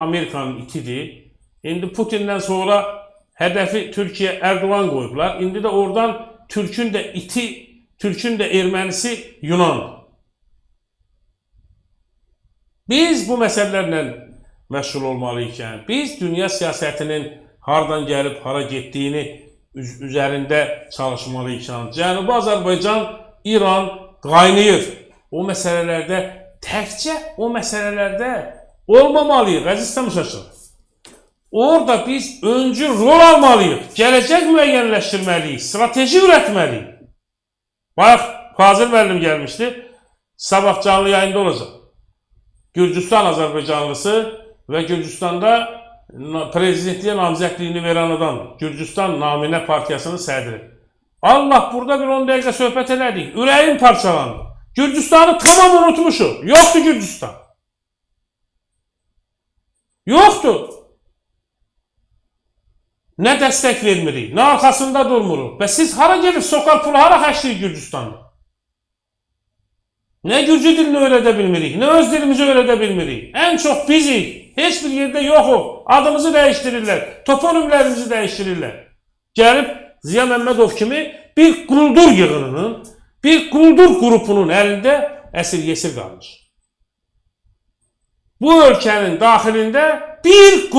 Amerikanın itidir. İndi Putin'den sonra hedefi Türkiye Erdoğan koydular. İndi de oradan Türk'ün de iti, Türk'ün de Ermenisi Yunan. Biz bu meselelerle məşğul olmalıyken, biz dünya siyasetinin hardan gelip hara getdiyini üzerinde çalışmalıyken, Cənubi Azərbaycan, İran qaynayır. O meselelerde, təkcə o meselelerde olmamalıyıq, əziz tamaşaçılar. Orada biz öncü rol almalıyıq, gelecek müəyyənləşdirməliyik, strateji üretməliyik. Bayaq Fazıl müəllim gelmişti, sabah canlı yayında olacaq. Gürcüstan Azerbaycanlısı ve Gürcüstanda prezidentliğe namzədliyini veren adam, Gürcüstan Naminə Partiyasının sədri. Allah, burada bir 10 dəqiqə söhbət elədik, ürəyim parçalandı. Gürcüstanı tamam unutmuşum, yoktu Gürcüstan. Yoktu. Ne dəstək vermirik, ne arkasında durmuruq. Və siz hara gelip sokar pulu hara xərcləyir Gürcüstanda? Ne Gürcü dilini öğrete bilmirik, ne öz dilimizi öğrete bilmirik. En çok bizik. Hiçbir yerde yoxuq. Adımızı değiştirirler, toponimlerimizi değiştirirler. Gelip Ziya Məmmədov kimi bir quldur yığınının, bir quldur qrupunun elinde əsir-yesir qalmış. Bu ölkənin daxilində bir